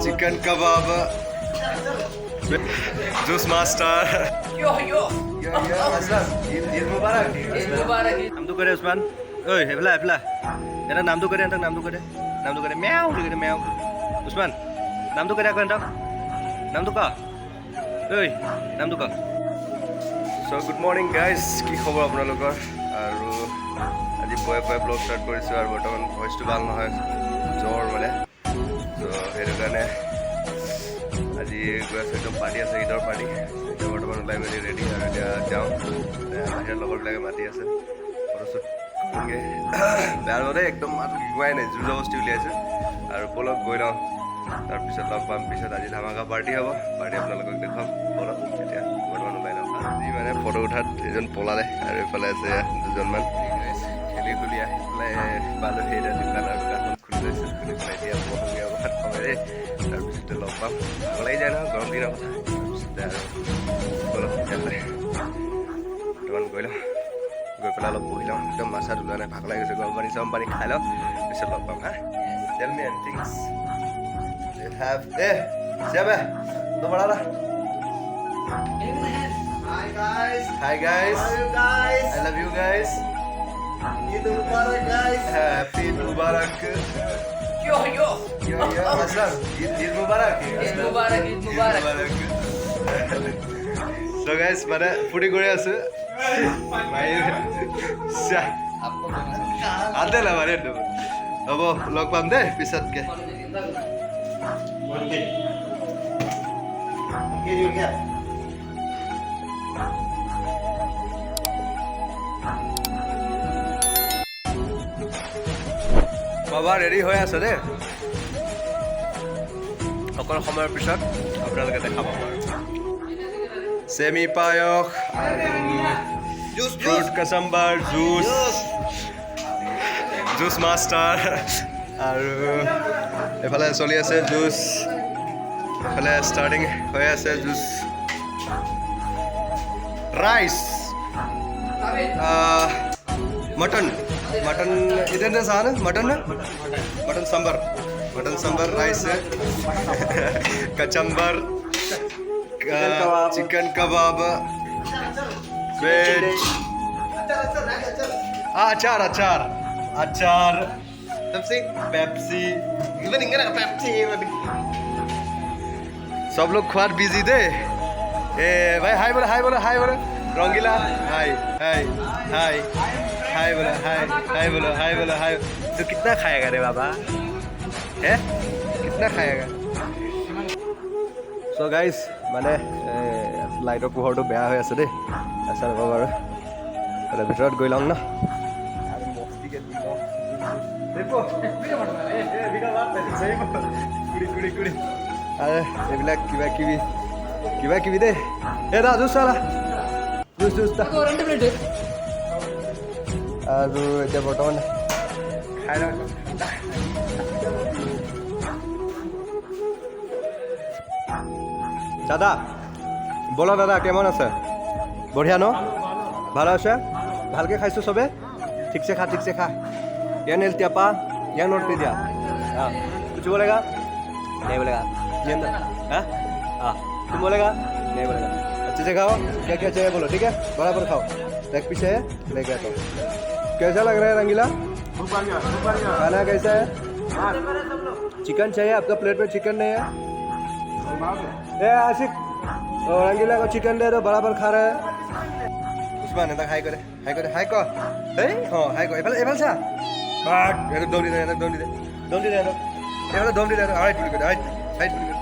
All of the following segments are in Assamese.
chicken kebab, juice master. Yo. Aslam, Eid Mubarak. Eid Mubarak. নাম তো করে উসমান ওই হেবলা হেবলা এটা নাম তো করে নাম তো করে ম্যাও লিখে ম্যাও উসমান নাম তো করে এখন নাম তো কা ওই নাম তো কা সো গুড মৰ্ণিং গাইজ কি খবৰ আপোনালোকৰ আৰু আজি পুৱাই ব্লগ ষ্টাৰ্ট কৰিছোঁ আৰু বৰ্তমান ভইচটো ভাল নহয় জ্বৰ মানে চ' সেইটো কাৰণে আজি গৈ আছোঁ একদম পাৰ্টি আছে ঈদৰ পাৰ্টি এতিয়া বৰ্তমান ওলাই মেলি ৰেডি আৰু এতিয়া যাওঁ বাহিৰৰ লগৰবিলাকে মাতি আছে ফটোশ্বুট বেয়া লগতে একদম মাত গোৱাই নাই জোৰ জবস্তি উলিয়াইছে আৰু বলক গৈ লওঁ তাৰপিছত লগ পাম পিছত আজি ধামাকা পাৰ্টি হ'ব পাৰ্টি আপোনালোকক দেখুৱাম বলক তেতিয়া বৰ্তমান ওলাই লওঁ আজি মানে ফটো উঠাত এজন পলালে আৰু এইফালে আছে দুজনমান খেলি খুলি আহি পেলাই পালোঁ সেইটা দোকানৰ দোকানখন খুলি লৈছোঁ খুলি পেলাই এতিয়া বহংগীয়া ভাত খামেৰে তাৰপিছতে লগ পাম ভাল লাগি যায় নহয় গৰম দিনৰ কথা তাৰপিছতে আৰু বলক তেতিয়াহ'লে বৰ্তমান গৈ লওঁ গৈ পেলাই অলপ বহি লওঁ একদম মাছা ওলোৱা নাই ভাগ লাগি গৈছে গৰম পানী খাই লওঁ পিছত লগ পাম হা tell me and things you have Siapa? Tuh mana? Hi guys. Hi guys. How are you guys? I love you guys. Eid Mubarak guys. Happy Mubarak. Yo. Aslam. Eid Mubarak. Eid Mubarak. So guys, mana foodie kore asu. Ada lah mana itu. Abo log pam deh pisat ke. Okay, you get. বাবা ৰেডি হৈ আছে দেই অকল সময়ৰ পিছত আপোনালোকে দেখা পাব আৰু চেমি পায়স ফ্ৰুট কাচাম্বাৰ জুচ মাষ্টাৰ আৰু এফালে চলি আছে জুচ এফালে ষ্টাৰ্টিং হৈ আছে জুচ ৰাইচ मटन इधर ना सारा मटन सांबर राइस है कचंबर चिकन कबाब वेज अचार पेप्सी इवन इंगना पेप्सी सब लोग खुआर बिजी दे ए भाई हाय बोलो रंगीला हाय बोलो तो कितना खाएगा रे बाबा है कितना खाएगा सो गाइस মানে লাইটৰ পোহৰটো বেয়া হৈ আছে দেই আচ্ছা ৰ'ব বাৰু এটা ভিতৰত গৈ লওঁ না আৰু মস্তিকে দি লওঁ দেখো কুড়ি আৰে এইবিলাক কিবা কিবি দেই এই দা জুচ চালা জুচ তা আৰু এতিয়া বৰ্তমান খাই লওঁ দাদা বলো দাদা কেমন আছে বঢ়িয়া ন ভালো আছে ভালকে খাইছো চবে ঠিকছে খা या नेलते पा या नोट पे दिया हाँ कुछ बोलेगा नहीं बोलेगा जी अंदर हाँ तुम बोलेगा नहीं बोलेगा अच्छे से खाओ क्या चाहिए बोलो ठीक है बराबर खाओ एक पीछे है लेके आता हूँ कैसा लग रहा है रंगीला खाना कैसा है चिकन चाहिए आपका प्लेट में चिकन नहीं है ए आशिक रंगीला को चिकन दे दो बराबर खा रहा है उस्मान এটা হাই কৰে হাই ক এই হাই ক এফালে চা এটা দম দি দে এফালে দম দি দে হাইট বুলি কয় হাইট বুলি কয়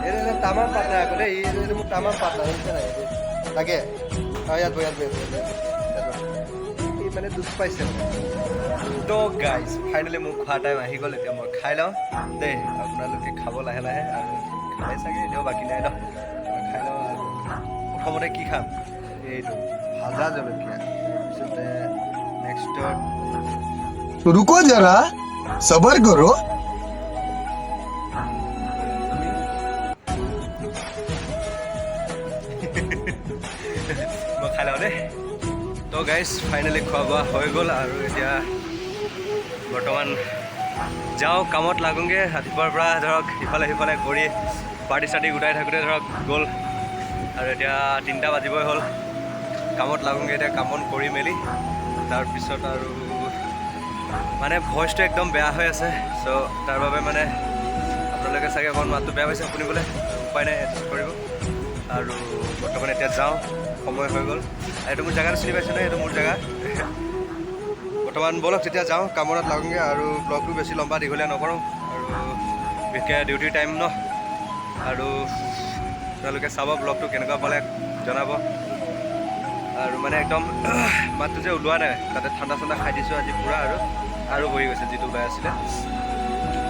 এটা তামাম পাতলা আকৌ দেই এইটো মোৰ তামাম পাতলা হৈছে নাই তাকে ইয়াত মানে দুখ পাইছে তো গাইজ ফাইনেলি মোক খোৱা টাইম আহি গ'ল এতিয়া মই খাই লওঁ দেই আপোনালোকে খাব লাহে আৰু খাই চাগে এতিয়াও বাকী নাই ন খাই লওঁ আৰু প্ৰথমতে কি খাম এইটো ভাজা জলকীয়া তাৰপিছতে নেক্সটত रुको जरा सबर करो মই খাই লওঁ দেই তো গাইজ ফাইনেলি খোৱা বোৱা হৈ গ'ল আৰু এতিয়া বৰ্তমান যাওঁ কামত লাগোঁগৈ ৰাতিপুৱাৰ পৰা ধৰক ইফালে সিফালে কৰি পাৰ্টি চাৰ্টি গোটাই থাকোঁতে ধৰক গ'ল আৰু এতিয়া 3টা বাজিবই হ'ল কামত লাগোঁগৈ এতিয়া কাম বন কৰি মেলি তাৰপিছত আৰু মানে ভইচটো একদম বেয়া হৈ আছে চ' তাৰ বাবে মানে আপোনালোকে চাগে অকণ মাতটো বেয়া হৈছে শুনিবলৈ উপায় নাই এডজাষ্ট কৰিব আৰু বৰ্তমান এতিয়া যাওঁ সময় হৈ গ'ল এইটো মোৰ জেগাটো চিনি পাইছোঁ নে এইটো মোৰ জেগা বৰ্তমান ব'লক তেতিয়া যাওঁ কামত লাগোঁগৈ আৰু ব্লগটো বেছি লম্বা দীঘলীয়া নকৰোঁ আৰু বিশেষকৈ ডিউটিৰ টাইম ন আৰু আপোনালোকে চাব ব্লগটো কেনেকুৱা পালে জনাব আৰু মানে একদম মাতটো যে ওলোৱা নাই তাতে ঠাণ্ডা ঠাণ্ডা খাই দিছোঁ আজি পূৰা আৰু বহি গৈছে যিটো ওলাই আছিলে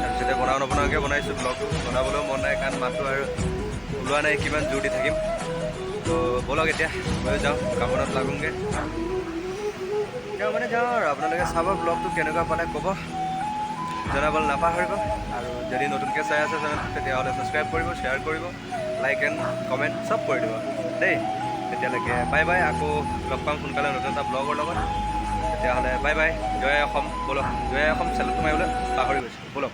তাৰপিছতে বনাওঁ নবনাওকৈ বনাইছোঁ ব্লগটো বনাবলৈও মন নাই কাৰণ মাতটো আৰু ওলোৱা নাই কিমান জোৰ দি থাকিম তো ব'লক এতিয়া ময়ো যাওঁ কামত লাগোঁগৈ এতিয়া মানে যাওঁ আৰু আপোনালোকে চাব ব্লগটো কেনেকুৱা পালে ক'ব জনাবলৈ নাপাহৰিব আৰু যদি নতুনকৈ চাই আছে চেনেল তেতিয়াহ'লে ছাবস্ক্ৰাইব কৰিব শ্বেয়াৰ কৰিব লাইক এণ্ড কমেণ্ট চব কৰি দিব দেই তেতিয়ালৈকে বাই বাই আকৌ লগ পাম সোনকালে নতুন এটা ব্লগৰ লগত তেতিয়াহ'লে বাই বাই জয় অসম ব'লক জয় অসম চেনেলটো মাৰিবলৈ পাহৰি গৈছোঁ ব'লক